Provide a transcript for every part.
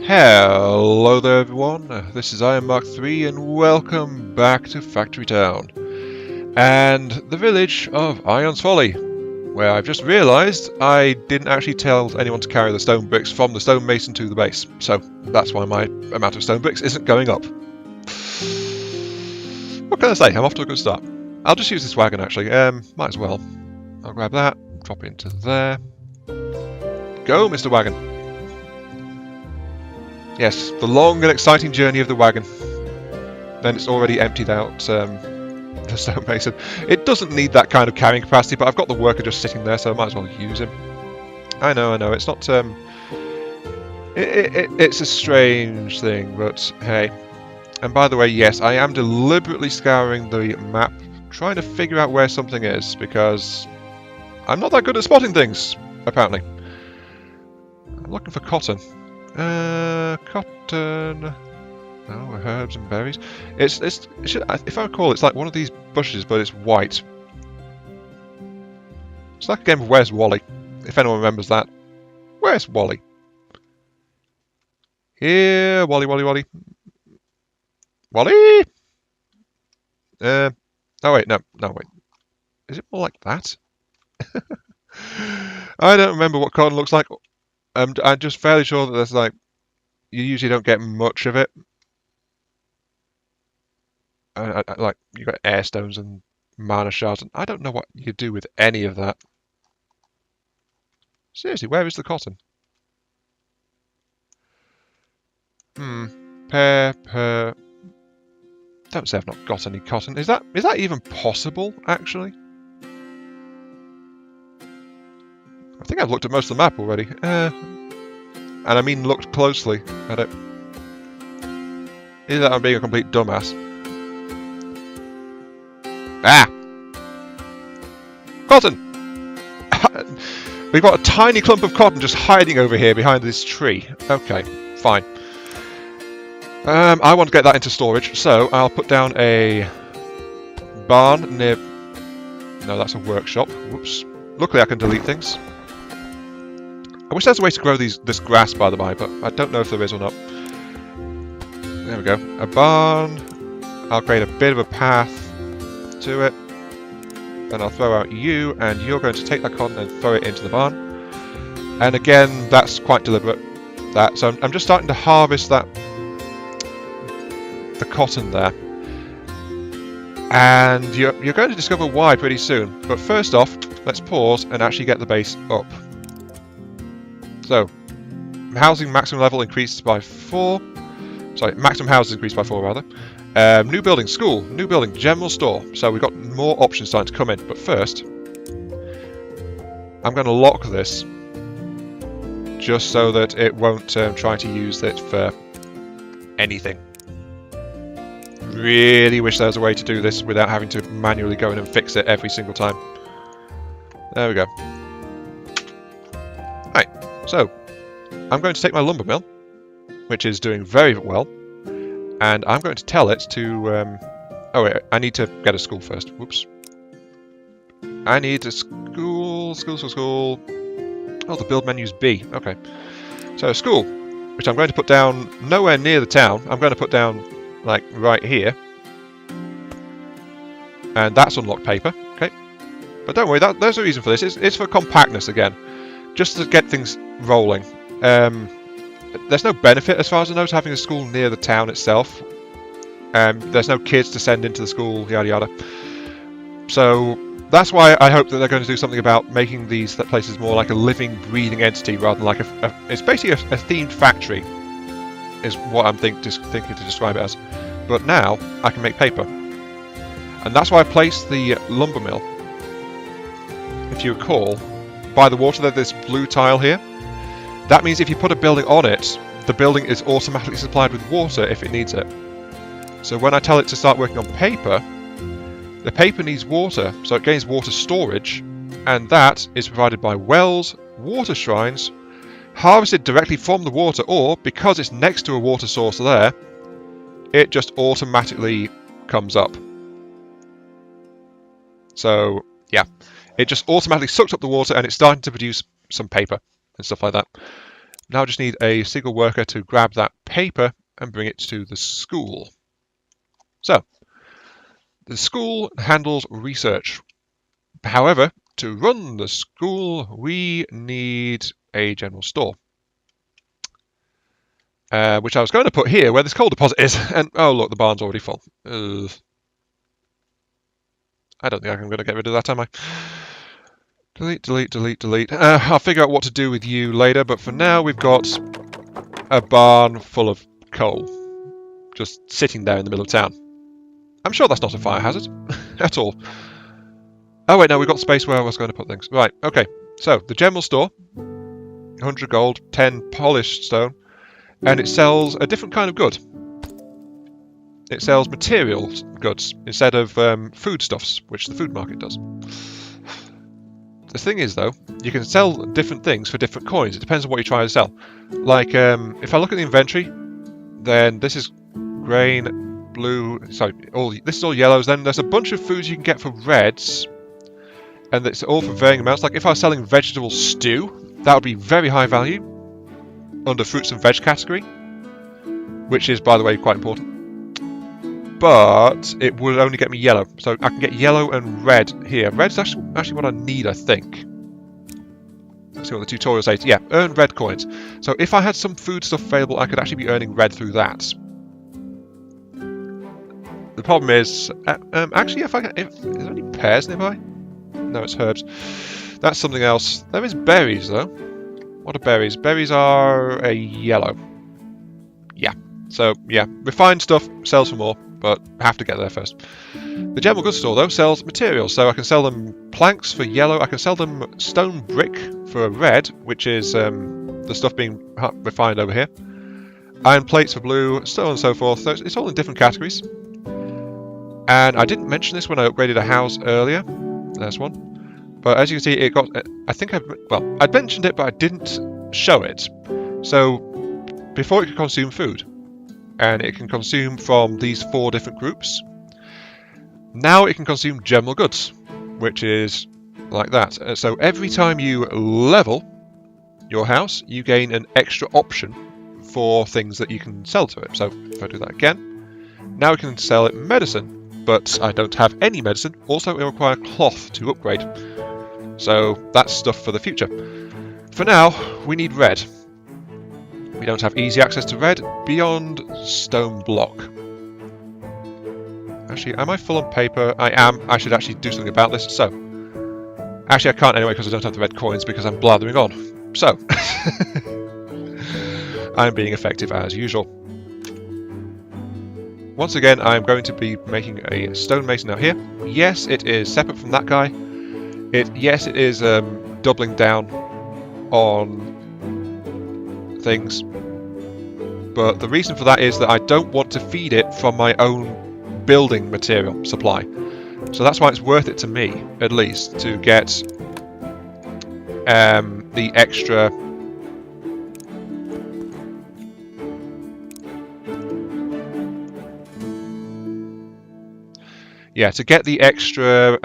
Hello there everyone, this is Iron Mark 3 and welcome back to Factory Town and the village of Iron's Folly, where I've just realised I didn't actually tell anyone to carry the stone bricks from the stonemason to the base, so that's why my amount of stone bricks isn't going up. What can I say, I'm off to a good start. I'll just use this wagon actually, might as well. I'll grab that, drop it into there. Go Mr. Wagon! Yes, the long and exciting journey of the wagon. Then it's already emptied out the stonemason. It doesn't need that kind of carrying capacity, but I've got the worker just sitting there, so I might as well use him. I know, it's not... it's a strange thing, but hey. And by the way, yes, I am deliberately scouring the map, trying to figure out where something is, because I'm not that good at spotting things, apparently. I'm looking for cotton. Cotton. Oh, herbs and berries. If I recall, it's like one of these bushes, but it's white. It's like a game of Where's Wally, if anyone remembers that. Where's Wally? Here, Wally. Wally! Oh wait, no, wait. Is it more like that? I don't remember what cotton looks like. I'm just fairly sure that there's like, you usually don't get much of it. Like, you got air stones and mana shards, and I don't know what you do with any of that. Seriously, where is the cotton? Pepper. Don't say I've not got any cotton. Is that even possible, actually? I think I've looked at most of the map already. And I mean looked closely at it. Either that or I'm being a complete dumbass. Ah! Cotton! We've got a tiny clump of cotton just hiding over here behind this tree. Okay, fine. I want to get that into storage, so I'll put down a barn near... No, that's a workshop. Whoops. Luckily I can delete things. I wish there was a way to grow this grass, by the by, but I don't know if there is or not. There we go. A barn. I'll create a bit of a path to it. Then I'll throw out you, and you're going to take that cotton and throw it into the barn. And again, that's quite deliberate. So I'm just starting to harvest the cotton there. And you're going to discover why pretty soon. But first off, let's pause and actually get the base up. So, housing maximum level increased by 4. Sorry, maximum houses increased by 4 rather. New building, school. New building, general store. So we've got more options starting to come in. But first, I'm going to lock this, just so that it won't try to use it for anything. Really wish there was a way to do this without having to manually go in and fix it every single time. There we go. Right. So, I'm going to take my lumber mill, which is doing very well, and I'm going to tell it to... oh wait, I need to get a school first. Whoops. I need a school. Oh, the build menu's B. Okay. So, school, which I'm going to put down nowhere near the town. I'm going to put down, like, right here. And that's unlocked paper. Okay. But don't worry, there's a reason for this. It's for compactness again. Just to get things rolling. There's no benefit, as far as I know, to having a school near the town itself. There's no kids to send into the school, yada yada. So that's why I hope that they're going to do something about making these places more like a living, breathing entity rather than like it's basically a themed factory, is what I'm thinking to describe it as. But now I can make paper, and that's why I placed the lumber mill. If you recall, by the water, there's this blue tile here. That means if you put a building on it, the building is automatically supplied with water if it needs it. So when I tell it to start working on paper, the paper needs water, so it gains water storage, and that is provided by wells, water shrines, harvested directly from the water, or because it's next to a water source there, it just automatically comes up. So, yeah. It just automatically sucks up the water and it's starting to produce some paper and stuff like that. Now I just need a single worker to grab that paper and bring it to the school. So, the school handles research. However, to run the school, we need a general store. Which I was going to put here where this coal deposit is. And, oh look, the barn's already full. I don't think I'm going to get rid of that, am I? Delete, delete, delete, delete. I'll figure out what to do with you later, but for now we've got a barn full of coal. Just sitting there in the middle of town. I'm sure that's not a fire hazard at all. Oh wait, no, we've got space where I was going to put things. Right, okay. So, the general store. 100 gold, 10 polished stone. And it sells a different kind of good. It sells material goods instead of foodstuffs, which the food market does. The thing is, though, you can sell different things for different coins. It depends on what you try to sell. Like, if I look at the inventory, then this is grain, blue, sorry, this is all yellows. Then there's a bunch of foods you can get for reds, and it's all for varying amounts. Like, if I was selling vegetable stew, that would be very high value under fruits and veg category, which is, by the way, quite important. But it would only get me yellow, so I can get yellow and red here. Red's actually what I need, I think. Let's see what the tutorial says. Yeah, earn red coins. So if I had some food stuff available, I could actually be earning red through that. The problem is, actually, is there any pears nearby? No, it's herbs. That's something else. There is berries, though. What are berries? Berries are a yellow. Yeah. So, yeah, refined stuff sells for more, but I have to get there first. The general goods store, though, sells materials. So I can sell them planks for yellow. I can sell them stone brick for a red, which is the stuff being refined over here. Iron plates for blue, so on and so forth. So it's all in different categories. And I didn't mention this when I upgraded a house earlier. There's one. But as you can see, it got... I'd mentioned it, but I didn't show it. So, before it could consume food, and it can consume from these 4 different groups, now it can consume general goods, which is like that. So every time you level your house, you gain an extra option for things that you can sell to it. So if I do that again, now we can sell it medicine, but I don't have any medicine. Also, it requires cloth to upgrade. So that's stuff for the future. For now, we need red. We don't have easy access to red beyond stone block. Actually, am I full on paper? I am. I should actually do something about this. So, actually I can't anyway because I don't have the red coins because I'm blathering on. So, I'm being effective as usual. Once again, I'm going to be making a stonemason out here. Yes, it is separate from that guy. Yes, it is doubling down on things. But the reason for that is that I don't want to feed it from my own building material supply. So that's why it's worth it to me, at least, to get the extra... Yeah, to get the extra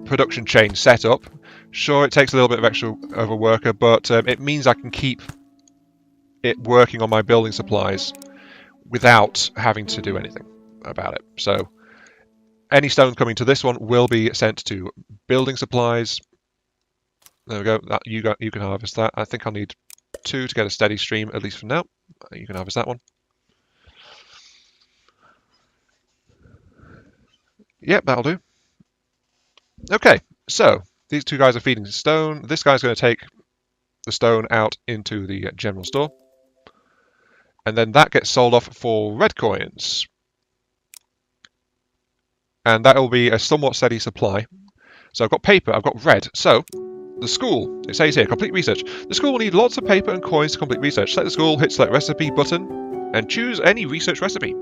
production chain set up. Sure, it takes a little bit of extra of a worker, but it means I can keep it working on my building supplies without having to do anything about it. So any stone coming to this one will be sent to building supplies. There we go. You can harvest that. I think I'll need 2 to get a steady stream, at least for now. You can harvest that one. Yep, that'll do. Okay, so these 2 guys are feeding stone. This guy's going to take the stone out into the general store. And then that gets sold off for red coins. And that will be a somewhat steady supply. So I've got paper, I've got red. So, the school, it says here, complete research. The school will need lots of paper and coins to complete research. Select the school, hit select recipe button, and choose any research recipe.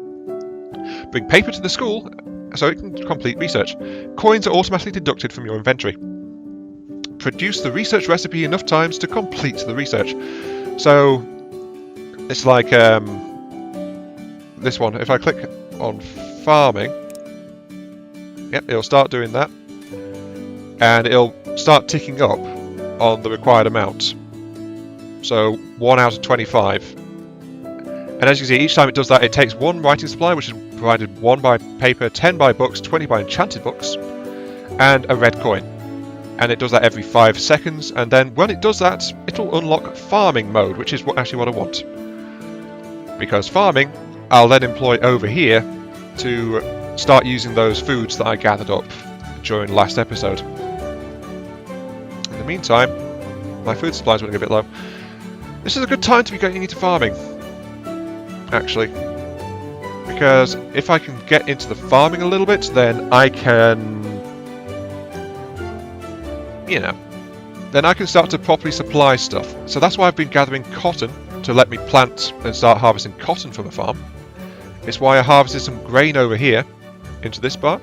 Bring paper to the school so it can complete research. Coins are automatically deducted from your inventory. Produce the research recipe enough times to complete the research. So, it's like this one. If I click on farming, yep, it'll start doing that. And it'll start ticking up on the required amount. So 1 out of 25. And as you can see, each time it does that, it takes 1 writing supply, which is provided 1 by paper, 10 by books, 20 by enchanted books, and a red coin. And it does that every 5 seconds, and then when it does that, it'll unlock farming mode, which is actually what I want. Because farming, I'll then employ over here to start using those foods that I gathered up during last episode. In the meantime, my food supply is running a bit low. This is a good time to be getting into farming, actually. Because if I can get into the farming a little bit, then I can, you know, then I can start to properly supply stuff. So that's why I've been gathering cotton to let me plant and start harvesting cotton from the farm. It's why I harvested some grain over here into this bar,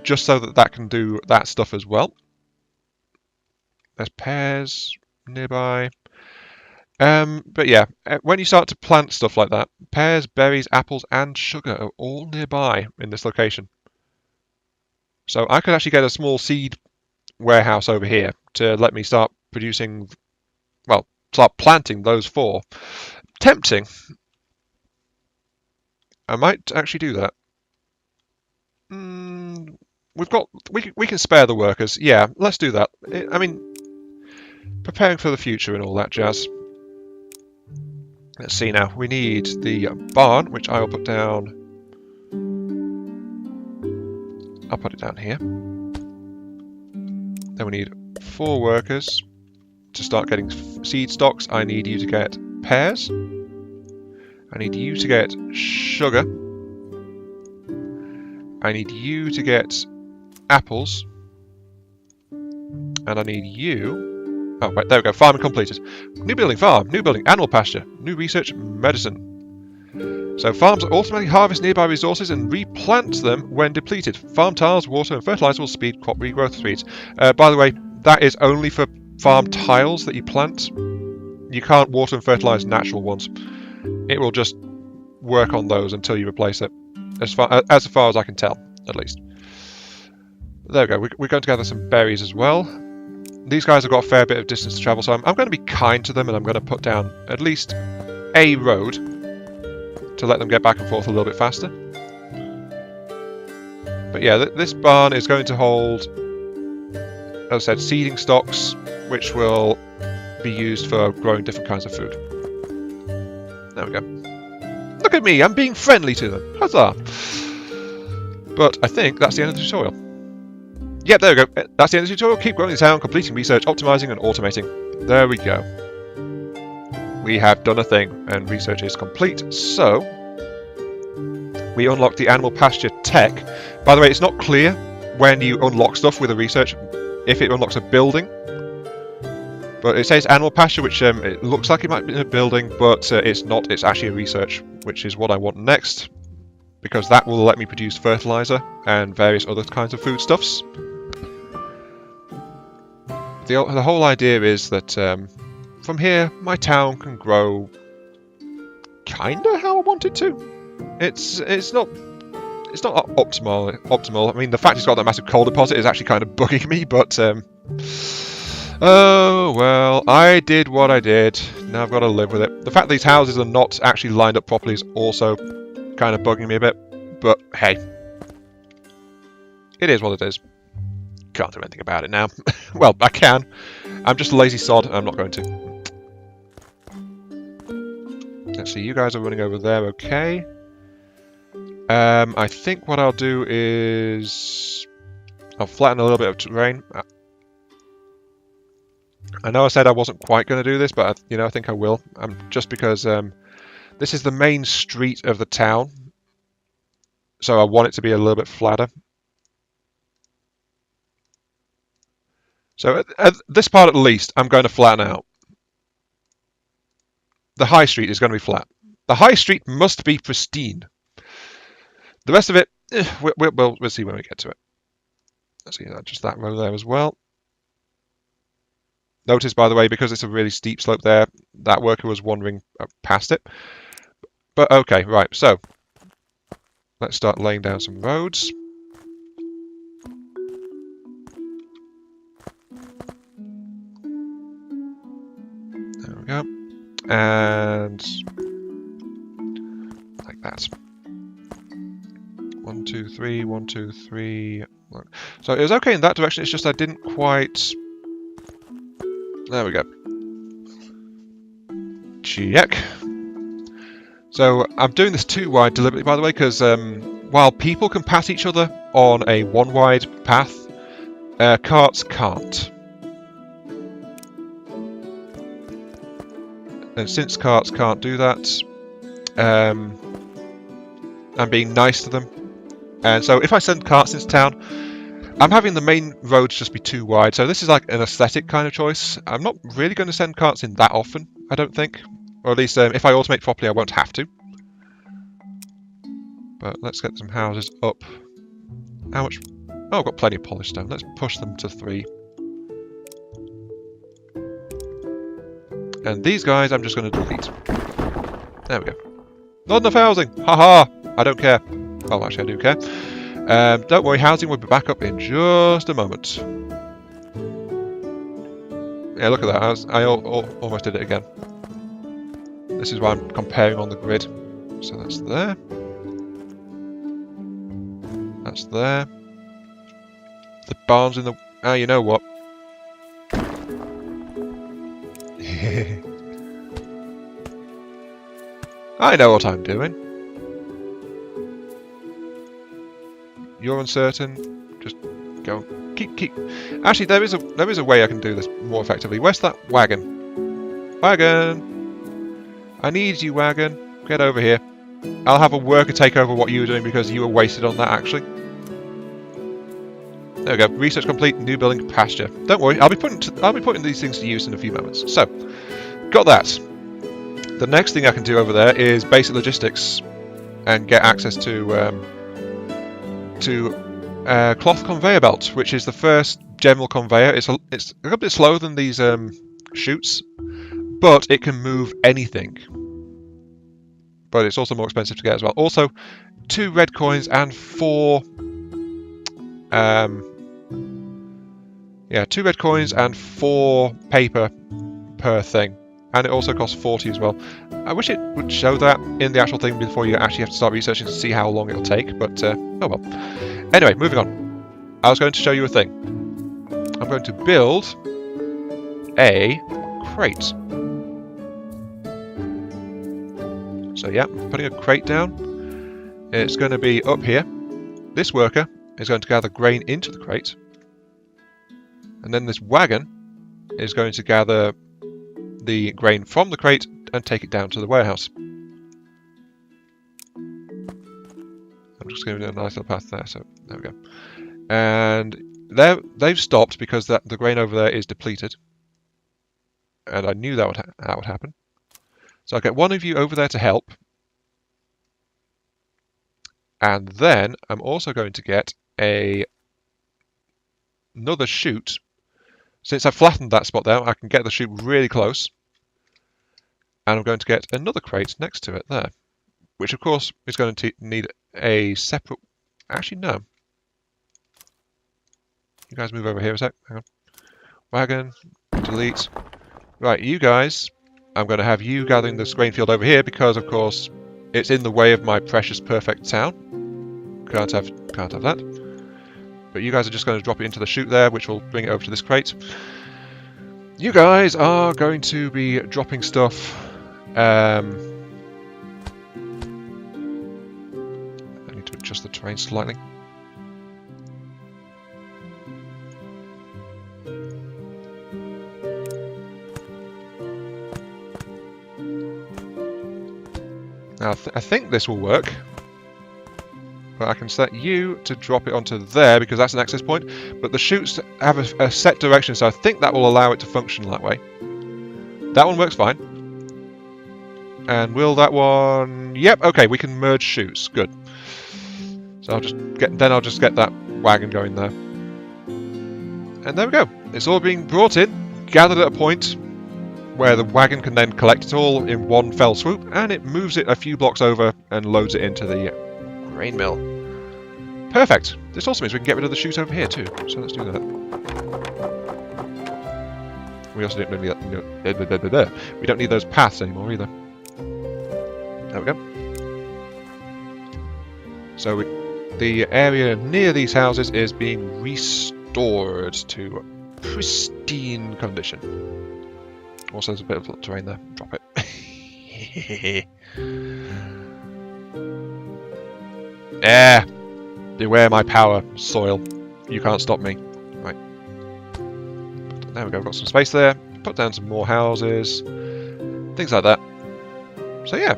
just so that that can do that stuff as well. There's pears nearby. But yeah, when you start to plant stuff like that, pears, berries, apples, and sugar are all nearby in this location. So I could actually get a small seed warehouse over here to let me start producing, well, start planting those 4. Tempting. I might actually do that. We can spare the workers. Yeah, let's do that. I mean, preparing for the future and all that jazz. Let's see now. We need the barn, which I will put down. I'll put it down here. Then we need 4 workers to start getting seed stocks. I need you to get pears. I need you to get sugar. I need you to get apples. And I need you... Oh, right, there we go. Farming completed. New building, farm. New building, animal pasture. New research, medicine. So farms automatically harvest nearby resources and replant them when depleted. Farm tiles, water, and fertilizer will speed crop regrowth speeds. By the way, that is only for farm tiles that you plant. You can't water and fertilize natural ones. It will just work on those until you replace it. As far as I can tell, at least. There we go. We're going to gather some berries as well. These guys have got a fair bit of distance to travel, so I'm going to be kind to them, and I'm going to put down at least a road to let them get back and forth a little bit faster. But yeah, this barn is going to hold, as I said, seeding stocks, which will be used for growing different kinds of food. There we go. Look at me, I'm being friendly to them. Huzzah! But I think that's the end of the tutorial. Yep, there we go. That's the end of the tutorial. Keep growing the town, completing research, optimizing, and automating. There we go. We have done a thing, and research is complete. So, we unlocked the animal pasture tech. By the way, it's not clear when you unlock stuff with a research, if it unlocks a building. But it says animal pasture, which it looks like it might be a building, but it's not. It's actually a research, which is what I want next, because that will let me produce fertilizer and various other kinds of foodstuffs. The whole idea is that from here, my town can grow kinda how I want it to. It's not optimal. I mean, the fact it's got that massive coal deposit is actually kind of bugging me, but oh well, I did what I did. Now I've got to live with it. The fact these houses are not actually lined up properly is also kind of bugging me a bit, but hey, it is what it is. Can't do anything about it now. Well, I can. I'm just a lazy sod, and I'm not going to. Let's see, you guys are running over there, okay. I think what I'll do is I'll flatten a little bit of terrain. I know I said I wasn't quite going to do this, but I think I will. Just because this is the main street of the town, so I want it to be a little bit flatter. So at this part at least, I'm going to flatten out. The high street is going to be flat. The high street must be pristine. The rest of it, we'll see when we get to it. Let's see, just that row there as well. Notice, by the way, because it's a really steep slope there, that worker was wandering past it. But okay, right, so let's start laying down some roads. go. And like that. 1, 2, 3, 1, 2, 3. So it was okay in that direction, it's just I didn't quite... There we go. Check. So I'm doing this too wide deliberately, by the way, because while people can pass each other on a one wide path, carts can't. And since carts can't do that, I'm being nice to them. And so if I send carts into town, I'm having the main roads just be too wide. So this is like an aesthetic kind of choice. I'm not really going to send carts in that often, I don't think. Or at least if I automate properly, I won't have to. But let's get some houses up. How much? Oh, I've got plenty of polished stone. Let's push them to 3. And these guys I'm just going to delete. There we go. Not enough housing! Haha! I don't care. Well, actually I do care. Don't worry, housing will be back up in just a moment. Yeah, look at that. I almost did it again. This is why I'm comparing on the grid. So that's there. That's there. The barn's in the... Ah, you know what? I know what I'm doing. You're uncertain. Just go. Keep. Actually, there is a way I can do this more effectively. Where's that wagon? Wagon. I need you, wagon. Get over here. I'll have a worker take over what you were doing because you were wasted on that, actually. There we go. Research complete. New building pasture. Don't worry. I'll be putting these things to use in a few moments. So, got that. The next thing I can do over there is basic logistics and get access to cloth conveyor belt, which is the first general conveyor. It's a little bit slower than these chutes, but it can move anything. But it's also more expensive to get as well. Also, 2 red coins and 4. 2 red coins and 4 paper per thing. And it also costs 40 as well. I wish it would show that in the actual thing before you actually have to start researching to see how long it'll take, but oh well. Anyway, moving on. I was going to show you a thing. I'm going to build a crate. So yeah, I'm putting a crate down. It's going to be up here. This worker is going to gather grain into the crate. And then this wagon is going to gather the grain from the crate and take it down to the warehouse. I'm just going to do a nice little path there, so there we go. And they've stopped because the grain over there is depleted. And I knew that would happen. So I'll get one of you over there to help. And then I'm also going to get another chute. Since I've flattened that spot there, I can get the chute really close. And I'm going to get another crate next to it there. Which, of course, is going to need a separate... Actually, no. You guys move over here a sec. Hang on. Wagon. Delete. Right, you guys. I'm going to have you gathering this grain field over here because, of course, it's in the way of my precious perfect town. Can't have that. But you guys are just going to drop it into the chute there, which will bring it over to this crate. You guys are going to be dropping stuff. I need to adjust the terrain slightly. Now, I think this will work. But I can set you to drop it onto there because that's an access point. But the chutes have a set direction, so I think that will allow it to function that way. That one works fine. And will that one... Yep, okay, we can merge chutes. Good. So I'll just get that wagon going there. And there we go. It's all being brought in, gathered at a point where the wagon can then collect it all in one fell swoop, and it moves it a few blocks over and loads it into the grain mill. Perfect. This also means we can get rid of the chute over here too. So let's do that. We also don't really we don't need those paths anymore either. There we go. So the area near these houses is being restored to pristine condition. Also, there's a bit of terrain there. Drop it. Beware my power, soil. You can't stop me. Right. There we go. Got some space there. Put down some more houses. Things like that. So yeah.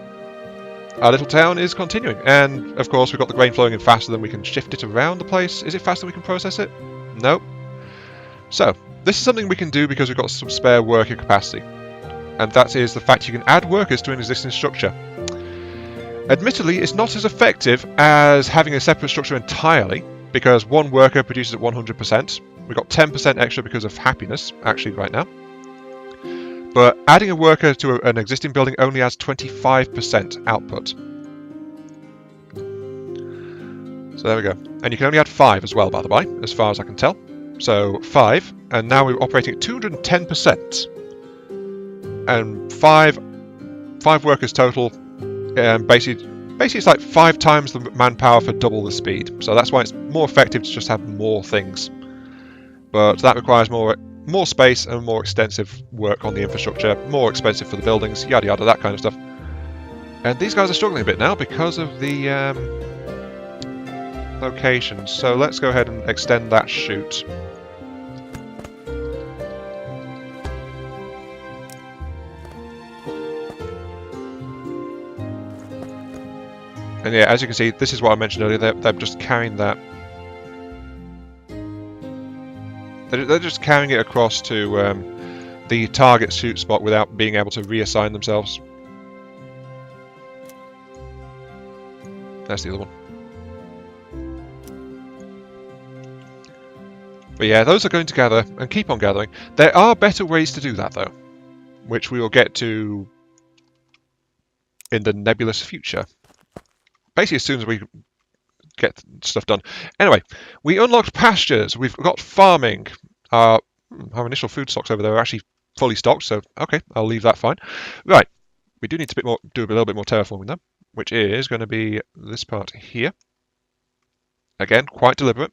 Our little town is continuing. And, of course, we've got the grain flowing in faster than we can shift it around the place. Is it faster than we can process it? No. So, this is something we can do because we've got some spare worker capacity. And that is the fact you can add workers to an existing structure. Admittedly, it's not as effective as having a separate structure entirely, because one worker produces at 100%. We've got 10% extra because of happiness, actually, right now. But adding a worker to an existing building only adds 25% output. So there we go. And you can only add 5 as well, by the by, as far as I can tell. So 5, and now we're operating at 210%. And 5 workers total. Basically it's like 5 times the manpower for double the speed. So that's why it's more effective to just have more things. But that requires more space and more extensive work on the infrastructure, more expensive for the buildings, yada yada, that kind of stuff. And these guys are struggling a bit now because of the location. So let's go ahead and extend that chute. And yeah, as you can see, this is what I mentioned earlier, they're just carrying that. They're just carrying it across to the target chute spot without being able to reassign themselves. That's the other one. But yeah, those are going to gather and keep on gathering. There are better ways to do that, though, which we will get to in the nebulous future. Basically, as soon as we get stuff done. Anyway, we unlocked pastures. We've got farming. Our initial food stocks over there are actually fully stocked, so okay, I'll leave that fine. Right, we do need to do a little bit more terraforming though, which is going to be this part here. Again, quite deliberate.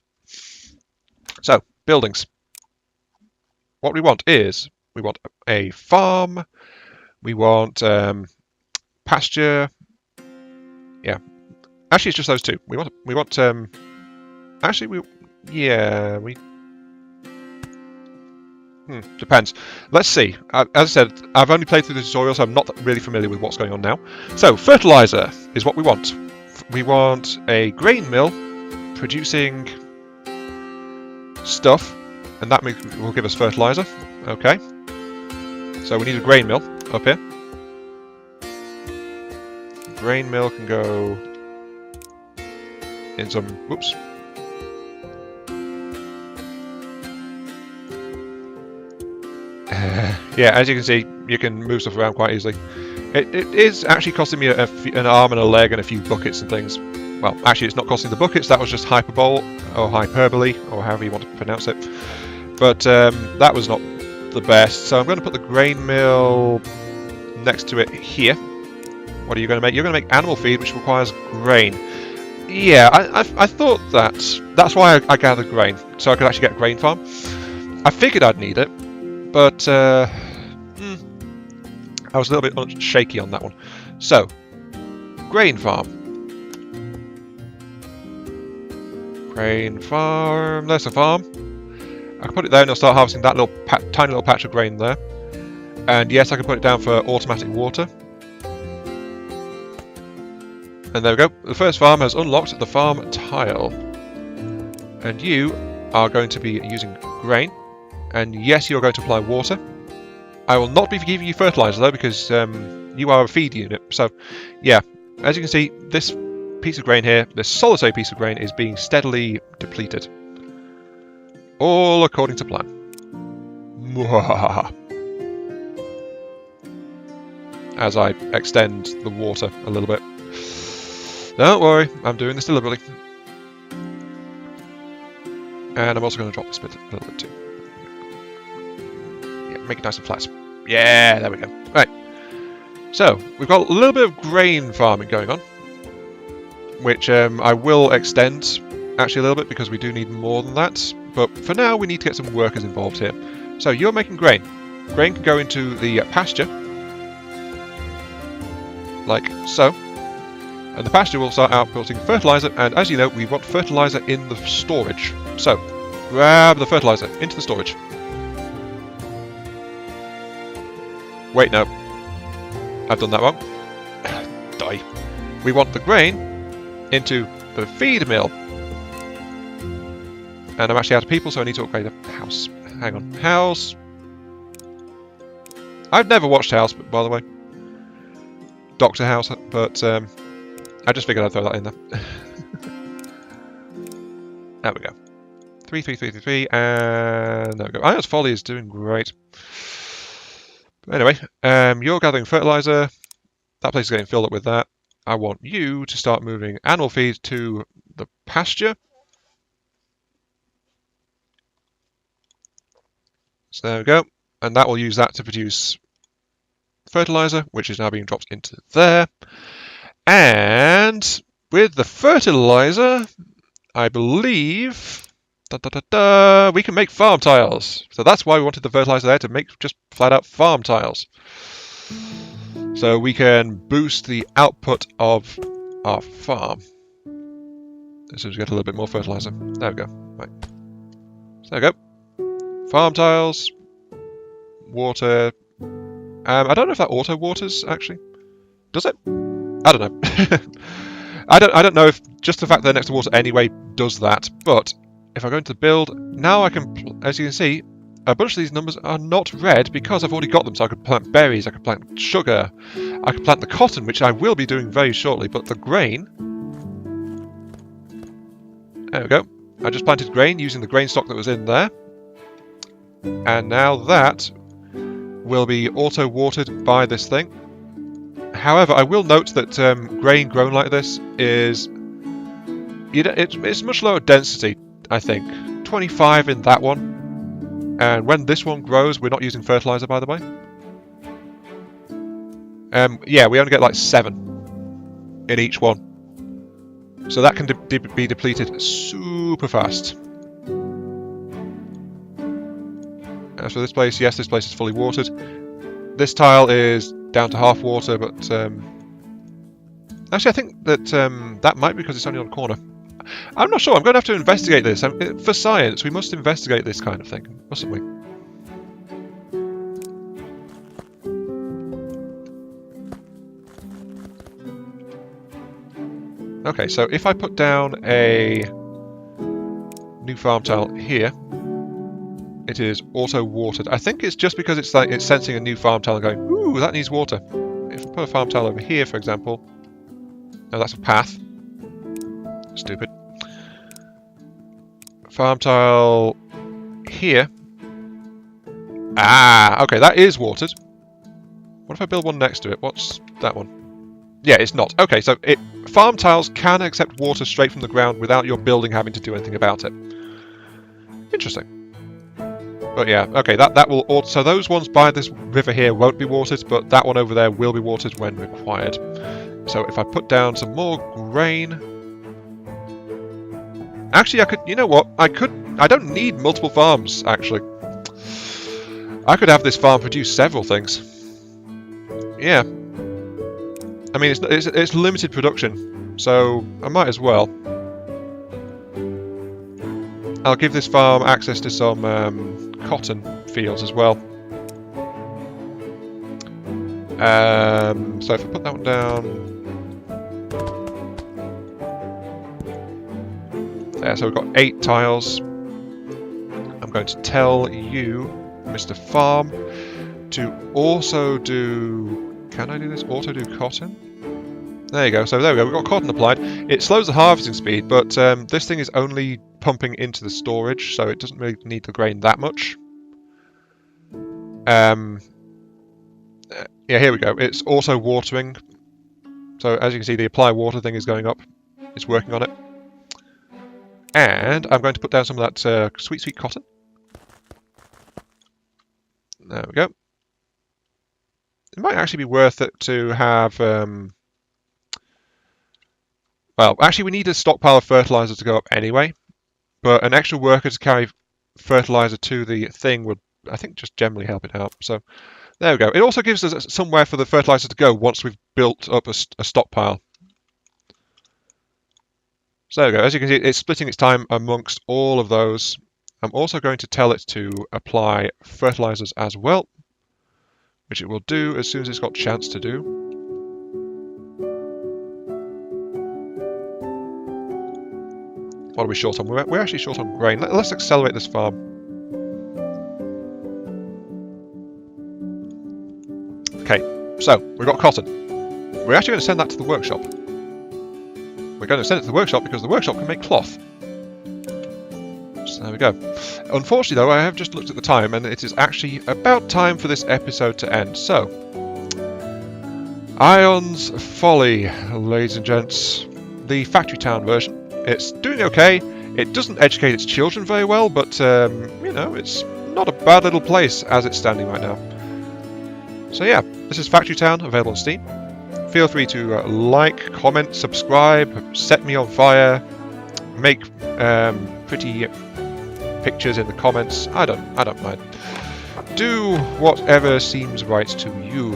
So, buildings. What we want is, we want a farm, we want pasture, yeah. Actually, it's just those two. Depends. Let's see. As I said, I've only played through the tutorial, so I'm not really familiar with what's going on now. So, fertilizer is what we want. We want a grain mill producing stuff, and that will give us fertilizer. Okay. So we need a grain mill up here. Grain mill can go in some, whoops. Yeah, as you can see, you can move stuff around quite easily. It is actually costing me an arm and a leg and a few buckets and things. Well, actually, it's not costing the buckets. That was just hyperbole or hyperbole, or however you want to pronounce it. But that was not the best. So I'm going to put the grain mill next to it here. What are you going to make? You're going to make animal feed, which requires grain. Yeah, I thought that. That's why I gathered grain, so I could actually get a grain farm. I figured I'd need it, but I was a little bit shaky on that one. So, grain farm. Grain farm. There's a farm. I can put it there and it'll start harvesting that little tiny little patch of grain there. And yes, I can put it down for automatic water. And there we go. The first farm has unlocked the farm tile. And you are going to be using grain. And yes, you're going to apply water. I will not be giving you fertilizer though, because you are a feed unit. So, yeah, as you can see, this piece of grain here, this solitary piece of grain, is being steadily depleted. All according to plan. As I extend the water a little bit. Don't worry, I'm doing this deliberately. And I'm also going to drop this bit a little bit too. Yeah. make it nice and flat. Yeah, there we go. Right. So, we've got a little bit of grain farming going on, which I will extend actually a little bit because we do need more than that. But for now, we need to get some workers involved here. So, you're making grain. Grain can go into the pasture, like so. And the pasture will start outputting fertilizer, and as you know, we want fertilizer in the storage. So, grab the fertilizer into the storage. Wait, no. I've done that wrong. Die. We want the grain into the feed mill. And I'm actually out of people, so I need to upgrade the house. Hang on. House. I've never watched House, by the way. Doctor House, but I just figured I'd throw that in there. There we go. 3, 3, 3, 3, 3, and there we go. Iron's Folly is doing great. Anyway, you're gathering fertilizer. That place is getting filled up with that. I want you to start moving animal feed to the pasture. So there we go. And that will use that to produce fertilizer, which is now being dropped into there. And with the fertilizer, I believe we can make farm tiles. So that's why we wanted the fertilizer there, to make just flat out farm tiles. So we can boost the output of our farm. As soon as we get a little bit more fertilizer. There we go. Right. So there we go. Farm tiles. Water. I don't know if that auto waters actually. Does it? I don't know. I don't know if just the fact that they're next to water anyway does that, but if I go into the build, now I can, as you can see, a bunch of these numbers are not red because I've already got them. So I could plant berries, I could plant sugar, I could plant the cotton, which I will be doing very shortly, but the grain, there we go. I just planted grain using the grain stock that was in there. And now that will be auto-watered by this thing. However, I will note that grain grown like this is, it's much lower density, I think. 25 in that one. And when this one grows, we're not using fertilizer, by the way. Yeah, we only get like 7 in each one. So that can be depleted super fast. As for this place, yes, this place is fully watered. This tile is down to half water, but actually I think that that might be because it's only on a corner. I'm not sure. I'm going to have to investigate this. For science, we must investigate this kind of thing, mustn't we? Okay, so if I put down a new farm tile here, it is auto-watered. I think it's just because it's like it's sensing a new farm tile and going, ooh, that needs water. If I put a farm tile over here, for example, no, that's a path. Stupid. Farm tile here. Ah, okay, that is watered. What if I build one next to it? What's that one? Yeah, it's not. Okay, so farm tiles can accept water straight from the ground without your building having to do anything about it. Interesting. But yeah, okay, that will... So those ones by this river here won't be watered, but that one over there will be watered when required. So if I put down some more grain... Actually, I could... You know what? I don't need multiple farms, actually. I could have this farm produce several things. Yeah. I mean, it's limited production, so I might as well. I'll give this farm access to some cotton fields as well. So if I put that one down... There, so we've got 8 tiles. I'm going to tell you, Mr. Farm, to also do... Can I do this? Auto do cotton? There you go. So there we go. We've got cotton applied. It slows the harvesting speed, but this thing is only pumping into the storage, so it doesn't really need the grain that much. Yeah, here we go. It's also watering. So as you can see, the apply water thing is going up. It's working on it. And I'm going to put down some of that sweet, sweet cotton. There we go. It might actually be worth it to have... well, actually we need a stockpile of fertilizer to go up anyway, but an extra worker to carry fertilizer to the thing would, I think, just generally help it out. So there we go. It also gives us somewhere for the fertilizer to go once we've built up a stockpile. So there we go. As you can see, it's splitting its time amongst all of those. I'm also going to tell it to apply fertilizers as well, which it will do as soon as it's got a chance to do. What are we short on? We're actually short on grain. Let's accelerate this farm. Okay, so we've got cotton. We're actually going to send that to the workshop. We're going to send it to the workshop because the workshop can make cloth. So there we go. Unfortunately, though, I have just looked at the time, and it is actually about time for this episode to end. So, Ion's Folly, ladies and gents. The Factory Town version. It's doing okay. It doesn't educate its children very well, but, you know, it's not a bad little place as it's standing right now. So yeah, this is Factory Town, available on Steam. Feel free to like, comment, subscribe, set me on fire, make pretty pictures in the comments. I don't mind. Do whatever seems right to you.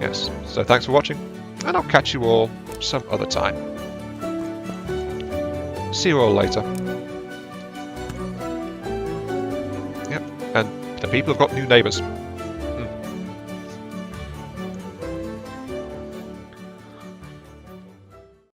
Yes. So thanks for watching, and I'll catch you all some other time. See you all later. Yep. And the people have got new neighbours.